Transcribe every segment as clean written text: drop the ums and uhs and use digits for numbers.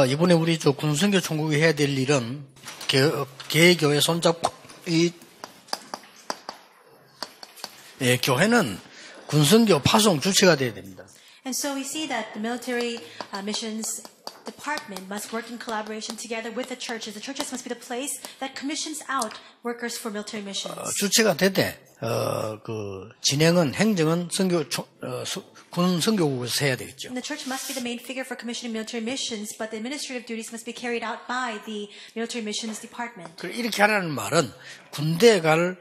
이번에 우리 군선교 총국이 해야 될 일은 개교회 손잡고 교회는 군선교 파송 주체가 돼야 됩니다. And so we see that the military missions department must work in collaboration together with the churches. The churches must be the place that commissions out workers for military missions. 주체가 되되 진행은 행정은 군 선교국에서 해야 되겠죠. And the church must be the main figure for commissioning military missions, but the administrative duties must be carried out by the military missions department. 이렇게 하라는 말은 군대에 갈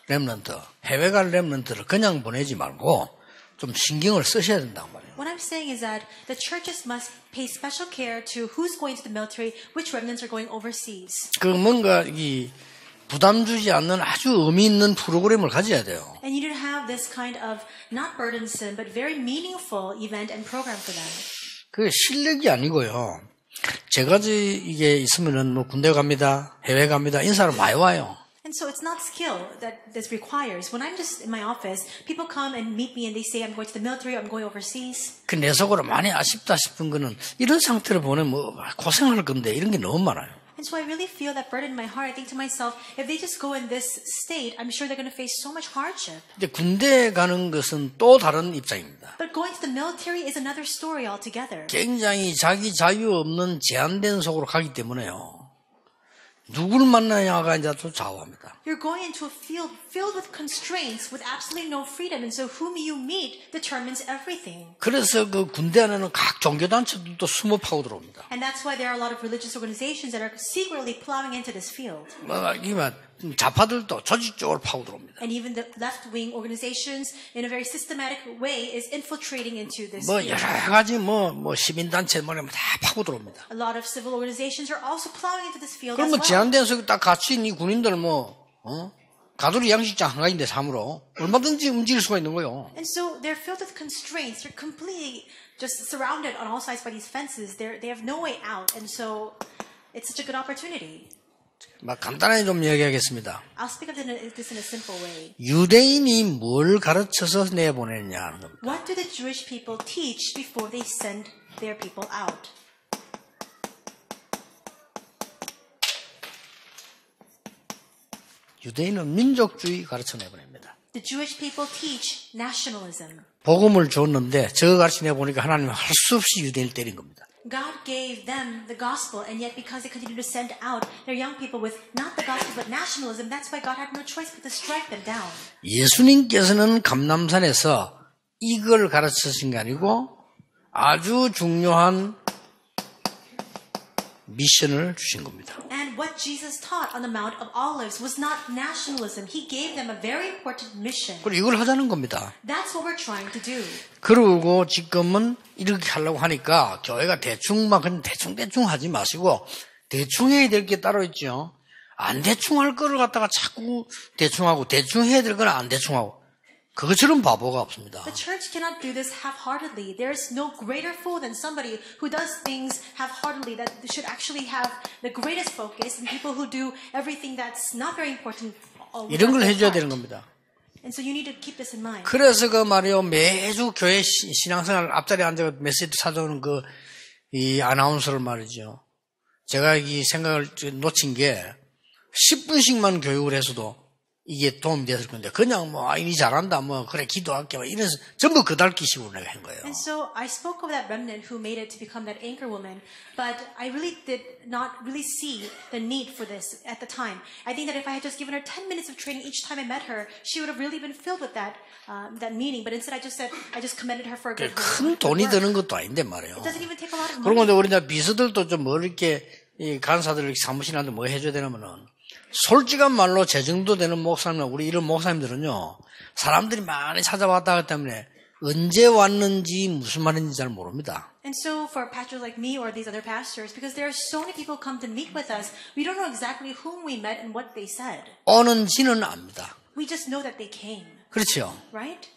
렘넌트, 해외 갈 렘넌트를 그냥 보내지 말고 좀 신경을 쓰셔야 된다고 말이에요. What I'm saying is that the churches must pay special care to who's going to the military, which remnants are going overseas. 뭔가 부담 주지 않는 아주 의미 있는 프로그램을 가져야 돼요. And you need to have this kind of not burdensome but very meaningful event and program for them. 그게 실력이 아니고요. 제가지 이게 있으면은 군대 갑니다, 해외 갑니다, 인사를 많이 와요. And so it's not skill that this requires. When I'm just in my office, people come and meet me and they say, I'm going to the military, I'm going overseas. 내 속으로 많이 아쉽다 싶은 거는 이런 상태로 보내면 고생할 건데 이런 게 너무 많아요. And so I really feel that burden in my heart. I think to myself, if they just go in this state, I'm sure they're going to face so much hardship. 근데 군대에 가는 것은 또 다른 입장입니다. But going to the military is another story altogether. 굉장히 자기 자유 없는 제한된 속으로 가기 때문에요. 누굴 만나냐가 이제 또 좌우합니다. You're going into a field filled with constraints, with absolutely no freedom, and so whom you meet determines everything. 그래서 군대 안에는 각 종교단체들도 숨어 파고 들어옵니다. And that's why there are a lot of religious organizations that are secretly plowing into this field. 좌파들도 조직적으로 파고 들어옵니다. And even the left-wing organizations, in a very systematic way, is infiltrating into this field. 여러 가지 시민단체 다 파고 들어옵니다. A lot of civil organizations are also plowing into this field as 그러면 well. 제한된 속에 딱 갇힌 이 군인들 가두리 양식장 한가인데 삶으로 얼마든지 움직일 수가 있는 거예요. And so they're filled with constraints. They're completely just surrounded on all sides by these fences. They have no way out, and so it's such a good opportunity. 간단하게 좀 이야기하겠습니다. I'll speak of this in a simple way. 유대인이 뭘 가르쳐서 내보내느냐 하는 겁니다. What do the Jewish people teach before they send their people out? 유대인은 민족주의 가르쳐 내보냅니다. The Jewish people teach nationalism. 복음을 줬는데 저거 가르쳐 내보니까 하나님은 할 수 없이 유대인을 때린 겁니다. God gave them the gospel, and yet because they continued to send out their young people with not the gospel but nationalism, that's why God had no choice but to strike them down. 예수님께서는 감람산에서 이걸 가르치신 게 아니고 아주 중요한 미션을 주신 겁니다. And what Jesus taught on the Mount of Olives was not nationalism. He gave them a very important mission. 그리고 이걸 하자는 겁니다. That's what we're trying to do. 그리고 지금은 이렇게 하려고 하니까 교회가 대충 대충 하지 마시고 대충 해야 될 게 따로 있죠. 안 대충 할 거를 갖다가 자꾸 대충 하고 대충 해야 될 건 안 대충 하고 그것처럼 바보가 없습니다. The church cannot do this half-heartedly. There's no greater fool than somebody who does things half-heartedly that should actually have the greatest focus and people who do everything that's not very important. 이런 걸 해줘야 되는 겁니다. And so you need to keep this in mind. 그래서 말이요 매주 교회 신앙생활 앞자리에 앉아 메시지 찾아오는 이 아나운서를 말이죠. 제가 이 생각을 놓친 게 10분씩만 교육을 해서도 이게 도움이 됐을 건데 그냥 이 잘한다 그래 기도할게 이래서 전부 그달기식으로 내가 한 거예요. And so I spoke of that remnant who made it to become that anchor woman, but I really did not really see the need for this at the time. I think that if I had just given her 10 minutes of training each time I met her, she would have really been filled with that meaning. But instead I just commended her for a good work. 큰 돈이 드는 것도 아닌데 말이에요. It doesn't even take a lot of money. 그리고 우리 비서들도 좀 이렇게 이 간사들 사무실한테 해줘야 되냐면은 솔직한 말로 재정도 되는 목사님이나 우리 이런 목사님들은요 사람들이 많이 찾아왔다 하기 때문에 언제 왔는지 무슨 말인지 잘 모릅니다. And so for pastors like me or these other pastors, because there are so many people come to meet with us, we don't know exactly whom we met and what they said. 오는지는 압니다. We just know that they came. 그렇죠. Right?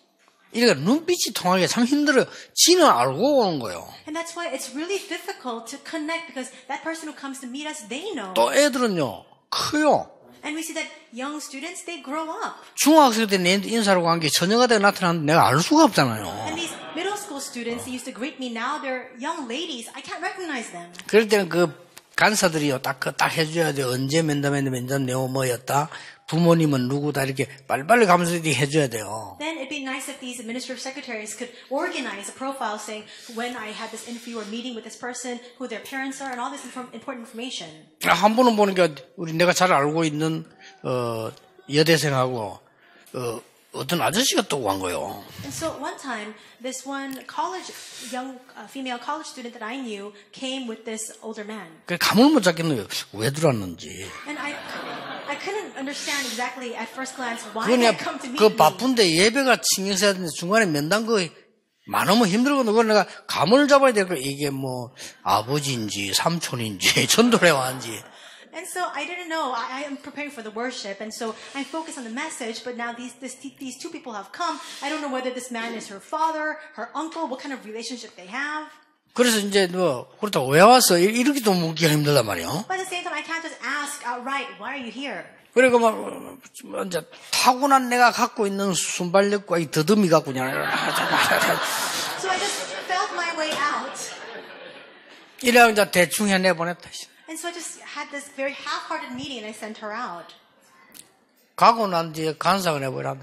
이러니까 눈빛이 통하기가 참 힘들어요. 지는 알고 오는 거예요. And that's why it's really difficult to connect because that person who comes to meet us, they know. 또 애들은요 커요. And we see that young students, they grow up. 중학생 때 내 인사하고 한 게 처녀가 되어 나타났는데 내가 알 수가 없잖아요. And these middle school school students, they used to greet me. Now they're young ladies. I can't recognize them. 그럴 때는 그 간사들이요, 딱 해줘야 돼. 언제 면담 내용 뭐였다. 부모님은 누구다. 이렇게 빨리빨리 가면서 해줘야 돼요. Then it'd be nice if these administrative secretaries could organize a profile saying when I had this interview or meeting with this person, who their parents are, and all this important information. 한 번은 보니까 내가 잘 알고 있는 여대생하고 어떤 아저씨가 또 간 거예요. And so one time, this one young female college student that I knew came with this older man. 그 감을 못 잡겠는 거예요. 왜 들어왔는지. And I couldn't understand exactly at first glance why 그냥 they come to meet 그 me. 바쁜데 예배가 신경 써야 되는데 중간에 면담 많으면 힘들거든. 그걸 내가 감을 잡아야 될 거야. 이게 뭐 아버지인지 삼촌인지 전도래와인지. And so I didn't know. I am preparing for the worship, and so I'm focused on the message. But now these two people have come. I don't know whether this man is her father, her uncle, what kind of relationship they have. 그래서 이제 그렇다고 왜 왔어? 이렇게 또 묻기가 힘들단 말이에요. But at the same time, I can't just ask outright, why are you here? 그러니까 이제 타고난 내가 갖고 있는 순발력과 이 더듬이 갖고 그냥 So I just felt my way out. 이래야 이제 대충 해내보냈다. And so I just had this very half-hearted meeting, and I sent her out. 가고 난 뒤에 간사가 내버렸네.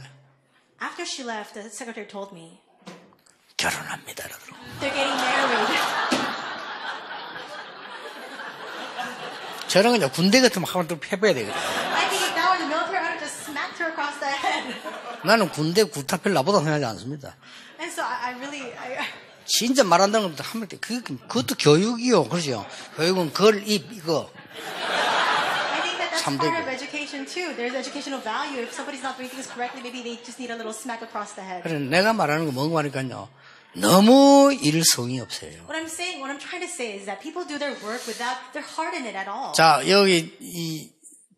After she left, the secretary told me, 결혼합니다. 그러더라고. they're getting married. 저런 그냥 군대 같으면 한번 또 해봐야 되거든. I think if that were the military, I would have just smacked her across the head. 나는 군대 구타필 나보다 생각하지 않습니다. And so I really... 진짜 말한다는 것도 하면 돼. 그것도 교육이요. 그렇죠? 교육은 이거. I think that's 참되고. part of education too. There's educational value. If somebody's not doing things correctly, maybe they just need a little smack across the head. 그래, 내가 말하는 거 뭔가 하니까요. 너무 일성이 없어요. What I'm trying to say is that people do their work without their heart in it at all. 자, 여기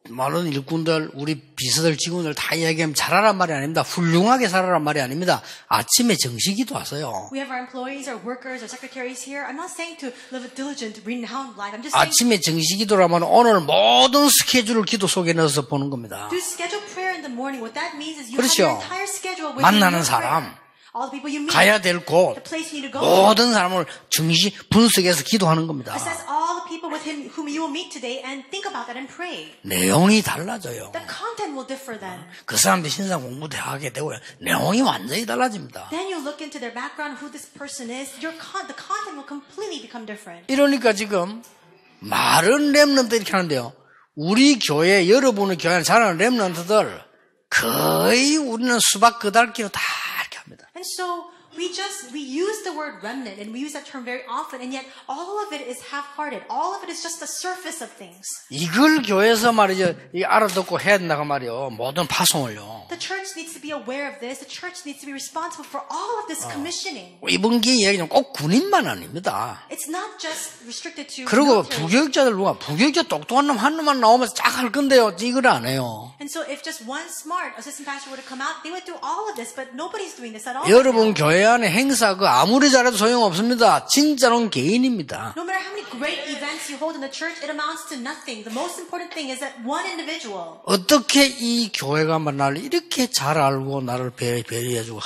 많은 일꾼들, 우리 비서들, 직원들 다 이야기하면 잘하란 말이 아닙니다. 훌륭하게 살아란 말이 아닙니다. 아침에 정식이도 왔어요. We have our employees, our workers, our secretaries here. I'm not saying to live a diligent, renowned life. I'm just saying 아침에 정식이도라면 오늘 모든 스케줄을 기도 속에 넣어서 보는 겁니다. to schedule prayer in the morning. What that means is you 그렇죠. have your entire schedule with 만나는 your 사람, prayer. All the people you meet, 가야 될 곳, the place you need to go. 모든 사람을 정식 분석해서 기도하는 겁니다. Assess all the people with whom you will meet today and think about that and pray. 내용이 달라져요. The content will differ then. 그 사람들이 신상 공부도 하게 되고요. 내용이 완전히 달라집니다. Then you look into their background, who this person is. The content will completely become different. 이러니까 지금 마른 렘넌트 이렇게 하는데요. 우리 교회, 여러분의 교회에 자라는 렘넌트들 거의 우리는 수박 그달기로 다 이렇게 합니다. And so we use the word remnant, and we use that term very often, and yet all of it is half-hearted. All of it is just the surface of things. 이걸 교회에서 말이죠. 알아듣고 해야 된다고 말이요. 모든 파송을요. The church needs to be aware of this. The church needs to be responsible for all of this commissioning. 이번 기회 이야기는 꼭 군인만 아닙니다. It's not just restricted to 그리고 military. 부교육자 똑똑한 놈 한 놈만 나오면서 쫙 할 건데요. 이걸 안 해요. And so if just one smart assistant pastor were to come out, they would do all of this, but nobody's doing this at all. 여러분 교회 안에 행사 아무리 잘해도 소용없습니다. 진짜로는 개인입니다. No matter how many great events you hold in the church, it amounts to nothing. The most important thing is that one individual. 어떻게 이 교회가 나를 이렇게 잘 알고 나를 배려해주고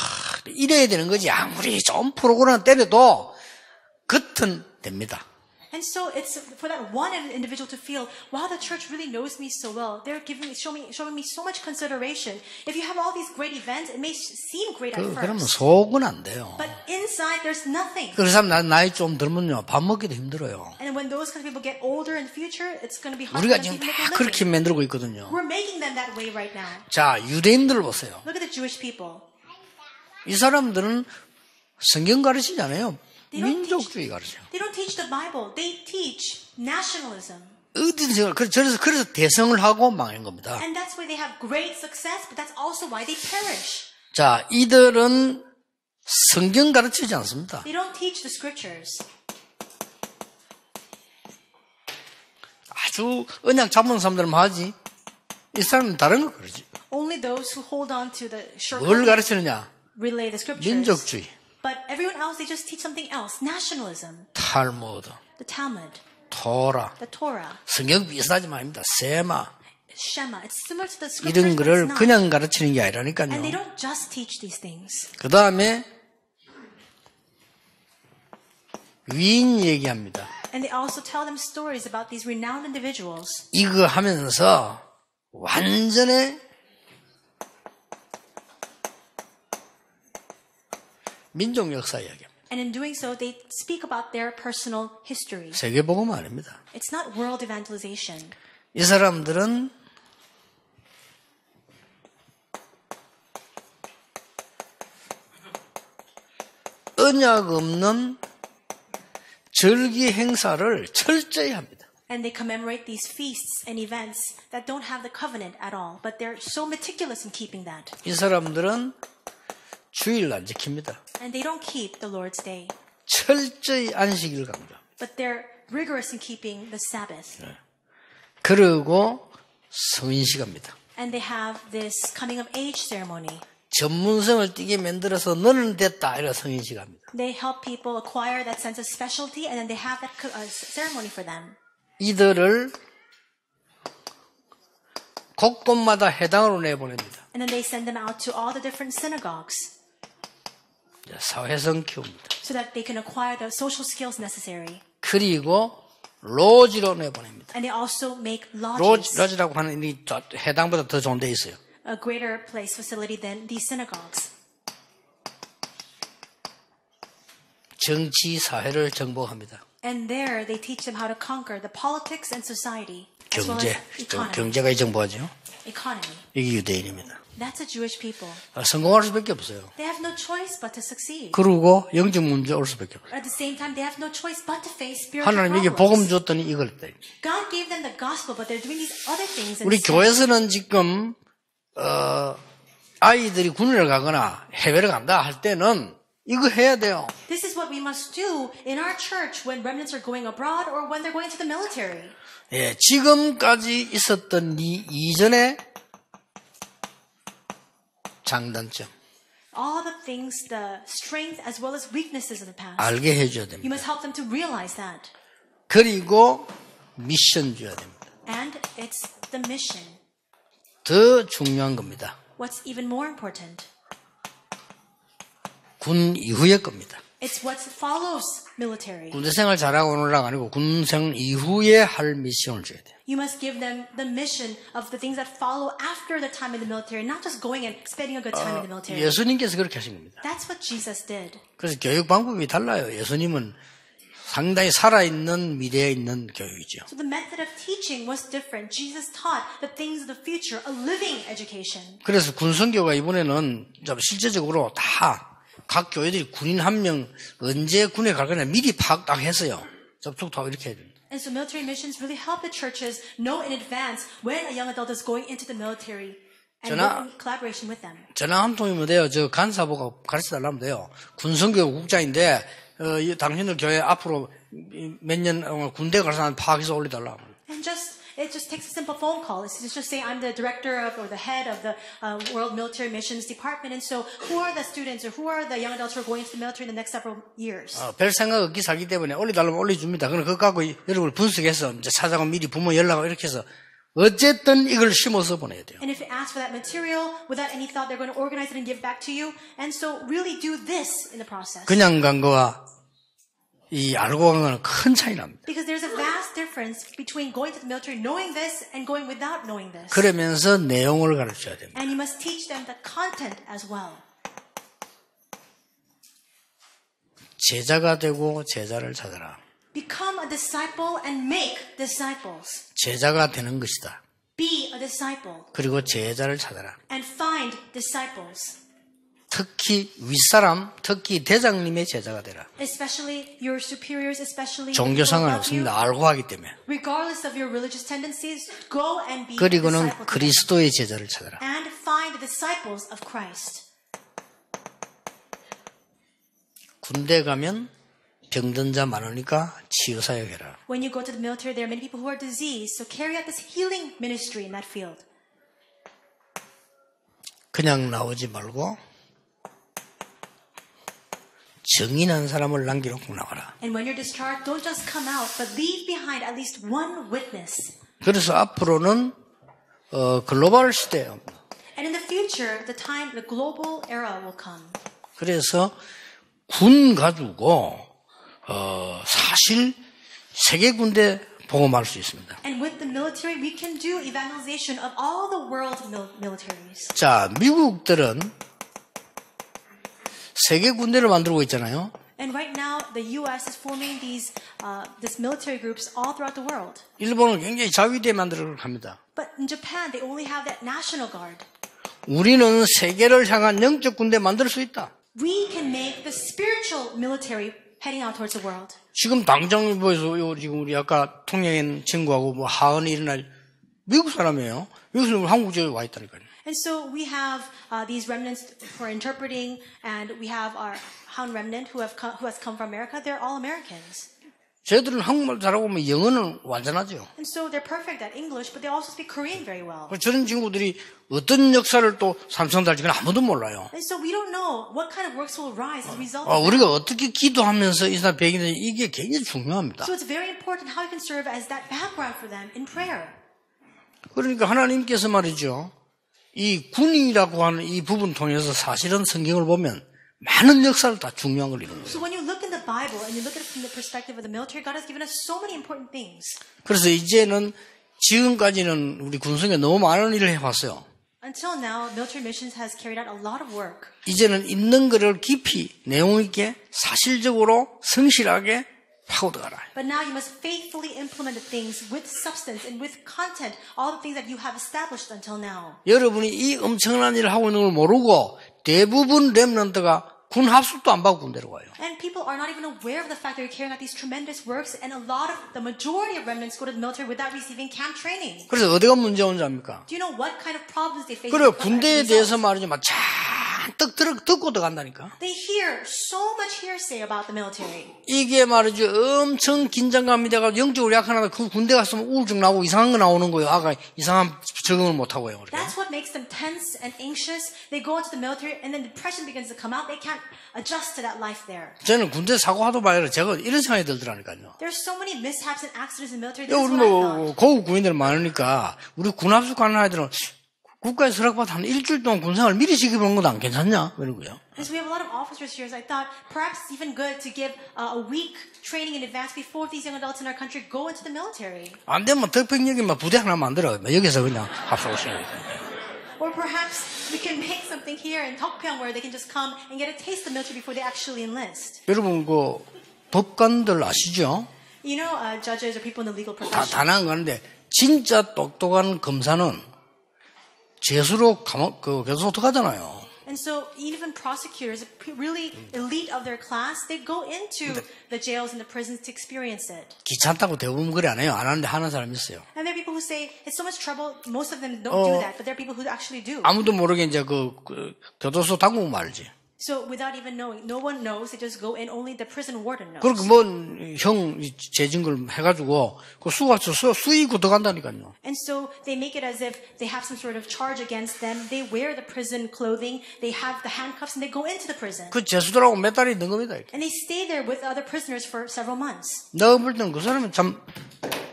이래야 되는 거지. 아무리 좋은 프로그램 때려도 겉은 됩니다. And so it's for that one individual to feel, wow, the church really knows me so well. They're showing me so much consideration. If you have all these great events, it may seem great at 그러면 first. 속은 안 돼요. But inside, there's nothing. 그 사람 나이 좀 들면요, 밥 먹기도 힘들어요. And when those kind of people get older in the future, it's going to be hard for 우리가 them to 지금 even 다 make a 그렇게 living. 만들고 있거든요. We're making them that way right now. 자, 유대인들 보세요. Look at the Jewish people. 이 사람들은 성경 가르치지 않아요. They don't 민족주의 가르쳐요. They don't teach the Bible. They teach nationalism. 어디서 그래서 대성을 하고 망한 겁니다. And that's why they have great success, but that's also why they perish. 자, 이들은 성경 가르치지 않습니다. They don't teach the scriptures. 아주 언약 잡은 사람들만 하지. 이 사람은 다른 거 가르치. Only those who hold on to the short 뭘 가르치느냐? relay the scriptures. 민족주의, But everyone else, they just teach something else. Nationalism, 탈무드, the Talmud, 토라, the Torah, 성경 비슷하지만 아닙니다. 세마 Shema. It's similar to the scriptures, 이런 but 거를 it's not. 그냥 가르치는 게 And they 아니라니까요. don't just teach these things. 그 다음에 위인 얘기합니다. And they also tell them stories about these renowned individuals. 이거 하면서 완전히 민족 역사 이야기합니다. And in doing so, they speak about their personal history. 세계복음 아닙니다. It's not world evangelization. 이 사람들은 언약 없는 절기 행사를 철저히 합니다. And they commemorate these feasts and events that don't have the covenant at all, but they're so meticulous in keeping that. 이 사람들은 주일 안 지킵니다. And they don't keep the Lord's Day, 철저히 안식일 강조. but they're rigorous in keeping the Sabbath. 그리고 성인식합니다. And they have this coming of age ceremony. 전문성을 띠게 만들어서 너는 됐다 이런 성인식합니다. They help people acquire that sense of specialty, and then they have that ceremony for them. 이들을 곳곳마다 해당으로 내보냅니다. And then they send them out to all the different synagogues 사회성 키웁니다. so that they can acquire the social skills necessary. 그리고 로지로 내보냅니다. And they also make lodges, 로지라고 하는 이 해당보다 더 좋은 데 있어요. a greater place facility than these synagogues. 정치, 사회를 정복합니다. And there they teach them how to conquer the politics and society, as well 경제, as economy. 경제가 정보하죠. Economy. 이게 유대인입니다. That's a Jewish people. 성공할 수밖에 없어요. They have no choice but to succeed. 그리고 영적 문제 올 수밖에 없어요. At the same time, they have no choice but to face spiritual 하나님에게 복음 problems. 줬더니 이걸 했다. God gave them the gospel, but they're doing these other things. 우리 instead. 교회에서는 지금 아이들이 군을 가거나 해외를 간다 할 때는 이거 해야 돼요. This is what we must do in our church when remnants are going abroad or when they're going to the military. 예, 지금까지 있었던 이 이전의 장단점 All the things, the strength as well as weaknesses of the past. 알게 해줘야 You 됩니다. must help them to realize that. 그리고 미션 줘야 됩니다. And it's the mission. 더 중요한 겁니다. What's even more important? 군 이후의 겁니다. It's what follows military. 군대 생활 잘하고 오느라가 아니고 군 생활 이후에 할 미션을 줘야 돼요. You must give them the mission of the things that follow after the time in the military, not just going and spending a good time in the military. 예수님께서 그렇게 하신 겁니다. That's what Jesus did. 그래서 교육 방법이 달라요. 예수님은 상당히 살아있는 미래에 있는 교육이죠. So the method of teaching was different. Jesus taught the things of the future, a living education. 그래서 군성교가 이번에는 좀 실제적으로 다 각 교회들이 군인 한 명 언제 군에 갈 거냐 미리 파악 딱 했어요. 접촉도 하고 이렇게 해야 됩니다. And so military missions really help the churches know in advance when a young adult is going into the military and work in collaboration with them. 전화 한 통이면 돼요. 저 간사보고 가르쳐달라면 돼요. 군성교 국장인데 당신들 교회 앞으로 몇 년 군대 가서 파악해서 올려달라. And it just takes a simple phone call. It's just say I'm the director of or the head of the World Military Missions Department. And so who are the students or who are the young adults who are going into the military in the next several years? 별 생각 없기 살기 때문에 올려달라면 올려줍니다. 그럼 그거 갖고 여러분을 분석해서 이제 찾아가고 미리 부모 연락하고 이렇게 해서 어쨌든 이걸 심어서 보내야 돼요. And if you ask for that material without any thought, they're going to organize it and give back to you. And so really do this in the process. 그냥 간 거와 이 알고 간 거는 큰 차이 납니다. Because there's a vast difference between going to the military knowing this and going without knowing this. 그러면서 내용을 가르쳐야 됩니다. And you must teach them the content as well. 제자가 되고 제자를 찾아라. Become a disciple and make disciples. 제자가 되는 것이다. Be a disciple. 그리고 제자를 찾아라. And find disciples. 특히 윗사람, 특히 대장님의 제자가 되라. Especially your superiors, especially 종교 people above you. 상관없습니다. 알고 하기 때문에. Regardless of your religious tendencies, go and be a 그리고는 disciple to them. 그리스도의 제자를 찾아라. And find the disciples of Christ. 군대 가면 병든 자 많으니까 치유 사역해라. When you go to the military, there are many people who are diseased, so carry out this healing ministry in that field. 그냥 나오지 말고 증인한 사람을 남겨놓고 나와라. And when you're discharged, don't just come out, but leave behind at least one witness. 그래서 앞으로는 글로벌 시대예요. And in the future, the global era will come. 그래서 군 가지고 사실 세계 군대 복음할 수 있습니다. And with the military, we can do evangelization of all the world militaries. 자, 미국들은 세계 군대를 만들고 있잖아요. And right now, the U.S. is forming these military groups all throughout the world. 일본은 굉장히 자위대 만들어 합니다. But in Japan, they only have that National Guard. 우리는 세계를 향한 영적 군대 만들 수 있다. We can make the spiritual military heading out towards the world. 지금 당장 보여서 지금 우리 아까 통영인 친구하고 뭐 하은이 일어날 미국 사람이에요. 미국 사람 한국 지역에 와 있다니까요. And so we have these remnants who are interpreting, and we have our Han remnant who has come from America. They're all Americans. 쟤들은 한국말 잘하고 뭐 영어는 완전하죠. And so they're perfect at English, but they also speak Korean very well. 저런 친구들이 어떤 역사를 또 삼성달지 그건 아무도 몰라요. And so we don't know what kind of works will arise as a result of that. 우리가 어떻게 기도하면서 이 사람 배기는 이게 굉장히 중요합니다. So it's very important how you can serve as that background for them in prayer. 그러니까 하나님께서 말이죠. 이 군인이라고 하는 이 부분 통해서 사실은 성경을 보면 많은 역사를 다 중요한 걸 이루는 거예요. So when you look in the Bible and you look at it from the perspective of the military, God has given us so many important things. 그래서 이제는 지금까지는 우리 군성에 너무 많은 일을 해왔어요. Until now, military missions has carried out a lot of work. 이제는 있는 거를 깊이 내용 있게 사실적으로 성실하게 파고들어가라. But now you must faithfully implement the things with substance and with content, all the things that you have established until now. 여러분이 이 엄청난 일을 하고 있는 걸 모르고 대부분 렘넌트가 군 합숙도 안 받고 군대로 가요. And people are not even aware of the fact that you're carrying out these tremendous works, and the majority of remnants go to the military without receiving camp training. 그래서 어디가 문제 온지 압니까? Do you know what kind of problems they face? 그래 군대에 대해서 말이죠, 막 잔뜩 듣고 들어간다니까. They hear so much hearsay about the military. 이게 말이죠, 엄청 긴장감이 돼가지고 영적으로 약하나 그 군대 갔으면 우울증 나오고 이상한 거 나오는 거예요. 아가 이상한 적응을 못 하고요. That's what makes them tense and anxious. They go into the military, and then depression begins to come out. They can't adjust to that life there. 저는 군대 사고 하도 봐요. 제가 이런 생각이 들더라니까요. There's so many mishaps and accidents in the military. 우리 뭐 고급 군인들 많으니까 우리 군합숙 가는 아이들은 국가에서 허락받아 한 일주일 동안 군생활 미리 시켜보는 것도 안 괜찮냐? 이런 거요. And so we have a lot of officers here. So I thought perhaps it's even good to give a week training in advance before these young adults in our country go into the military. 안 되면 덕평역에만 부대 하나 만들어. 여기서 그냥 합숙하시는 거예요. Or perhaps we can make something here in Tokpyeong where they can just come and get a taste of the military before they actually enlist. 여러분 그 법관들 아시죠? You know, judges or people in the legal profession. 다 나가는데 진짜 똑똑한 검사는 재수로 교도소 들어가잖아요. And so even prosecutors, really elite of their class, they go into the jails and the prisons to experience it. 귀찮다고 대부분 그래 안 해요. 안 하는데 하는 사람이 있어요. And there are people who say it's so much trouble. Most of them don't do that, but there are people who actually do. 아무도 모르게 이제 그 교도소 당국만 알지. So without even knowing, no one knows. They just go in. Only the prison warden knows. 그렇게 뭐 형 재진 걸 해가지고 그 수의고 들어간다니까요. And so they make it as if they have some sort of charge against them. They wear the prison clothing. They have the handcuffs, and they go into the prison. 그 재수들하고 몇 달이 있는 겁니다. And they stay there with other prisoners for several months. 내가 볼 때는 그 사람은 참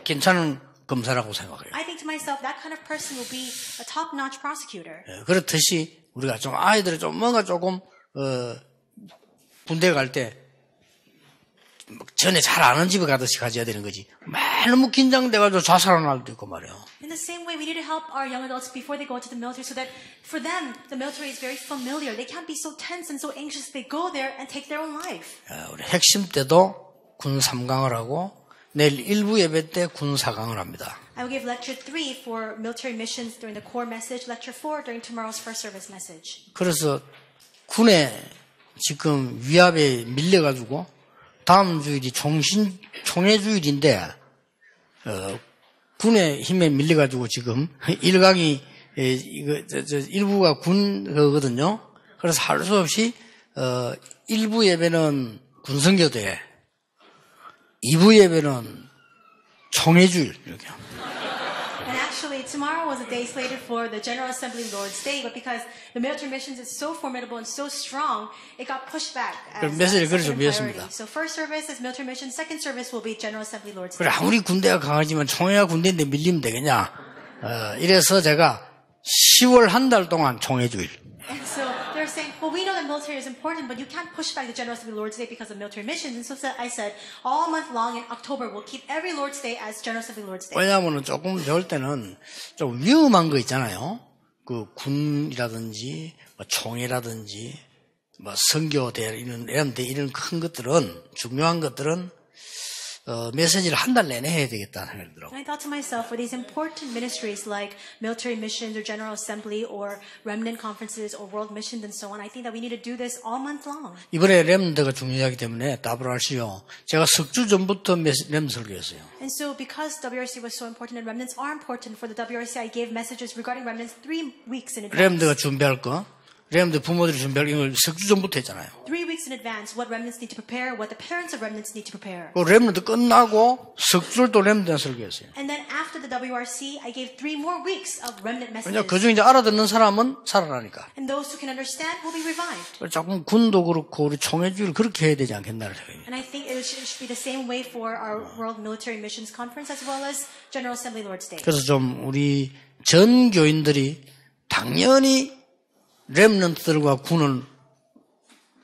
괜찮은 검사라고 생각해요. I think to myself, that kind of person will be a top-notch prosecutor. 그렇듯이 우리가 좀 아이들이 좀 뭔가 조금 군대 갈 때 전에 잘 아는 집에 가듯이 가져야 되는 거지. 너무 긴장돼가지고 자살할 때도 있고 말이에요. In the same way, we need to help our young adults before they go into the military so that for them, the military is very familiar. They can't be so tense and so anxious. They go there and take their own life. 우리 핵심 때도 군 3강을 하고 내일 1부 예배 때 군 4강을 합니다. I will give lecture 3 for military missions during the core message, lecture 4 during tomorrow's first service message. 그래서 군에 지금 위압에 밀려가지고 다음 주일이 총회 주일인데 군의 힘에 밀려가지고 지금 1강이 일부가 군거든요. 그래서 할 수 없이 1부 예배는 군성교대, 2부 예배는 총회 주일 이렇게. And actually, tomorrow was a day slated for the General Assembly Lord's Day, but because the military missions is so formidable and so strong, it got pushed back as 메시지를 그래서 second priority. 미했습니다. So first service is military mission, second service will be General Assembly Lord's 그래 Day. 아무리 군대가 강하지만 총회가 군대인데 밀리면 되겠냐? 이래서 제가 10월 한 달 동안 총회 주일. And so they're saying, well, we know that military is important, but you can't push back the General Assembly Lord's Day because of military missions. And so I said, all month long in October, we'll keep every Lord's Day as General Assembly Lord's Day. 왜냐하면 조금 배울 때는 좀 위험한 거 있잖아요. 그 군이라든지 뭐 총회라든지 뭐 선교대 이런 큰 것들은 중요한 것들은 메시지를 한 달 내내 해야 되겠다는 생각이 들어요. I thought to myself, for these important ministries like military missions or General Assembly or remnant conferences or world missions and so on, I think that we need to do this all month long. 이번에 렘넌트가 중요하기 때문에 WRC요. 제가 석 주 전부터 렘 설교했어요. And so because WRC was so important and remnants are important for the WRC, I gave messages regarding remnants 3 weeks in advance. 렘넌트가 준비할 거, 렘넌트 부모들이 준비할 걸 석 주 전부터 했잖아요. 3 weeks in advance, what remnants need to prepare, what the parents of remnants need to prepare. 그 렘넌트 끝나고 석 주를 또 렘넌트 설교했어요. And then after the WRC, I gave 3 more weeks of remnant 왜냐 messages. 그중에 이제 알아듣는 사람은 살아나니까. And those who can understand will be revived. 조금 군도 그렇고 우리 총회주의를 그렇게 해야 되지 않겠나를 생각해요. And I think it should be the same way for our World Military Missions Conference as well as General Assembly Lord's Day. 그래서 좀 우리 전 교인들이 당연히 렘넌트들과 군은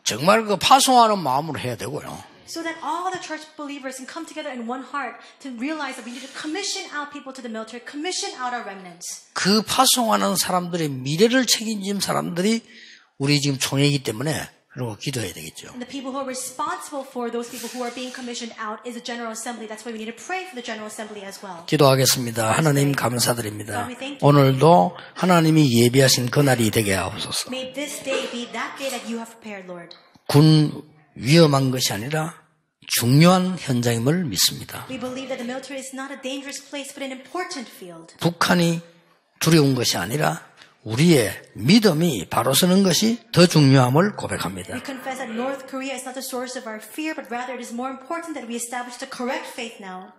정말 그 파송하는 마음으로 해야 되고요. So that all the church believers can come together in one heart to realize that we need to commission out people to the military, commission out our remnants. 그 파송하는 사람들의 미래를 책임진 사람들이 우리 지금 총회이기 때문에 그리고 기도해야 되겠죠. And the people who are responsible for those people who are being commissioned out is the General Assembly. That's why we need to pray for the General Assembly as well. 기도하겠습니다. 하나님 감사드립니다. 오늘도 하나님이 예비하신 그날이 되게 하옵소서. May this day be that day that you have prepared, Lord. 군 위험한 것이 아니라 중요한 현장임을 믿습니다. We believe that the military is not a dangerous place, but an important field. 북한이 두려운 것이 아니라 우리의 믿음이 바로 서는 것이 더 중요함을 고백합니다. We confess that North Korea is not the source of our fear, but rather it is more important that we establish the correct faith now.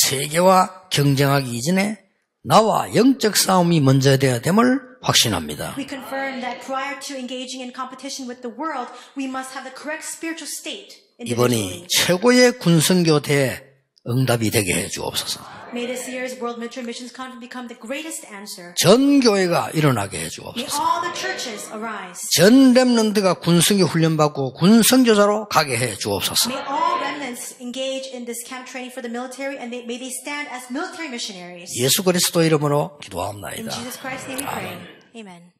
세계와 경쟁하기 이전에 나와 영적 싸움이 먼저 되어야 됨을 확신합니다. We confirm that prior to engaging in competition with the world, we must have the correct spiritual state. 이번이 최고의 군선교 대회 응답이 되게 해 주옵소서. May this year's World Military Missions Conference become the greatest answer. 전 교회가 일어나게 해 May 주옵소서. all the churches arise. 전 렘넌트가 군선교 훈련받고 군선교사로 가게 해 주옵소서. May all remnants engage in this camp training for the military, and may they stand as military missionaries. 예수 그리스도 이름으로 In 기도합니다. Jesus Christ's name we pray. Amen.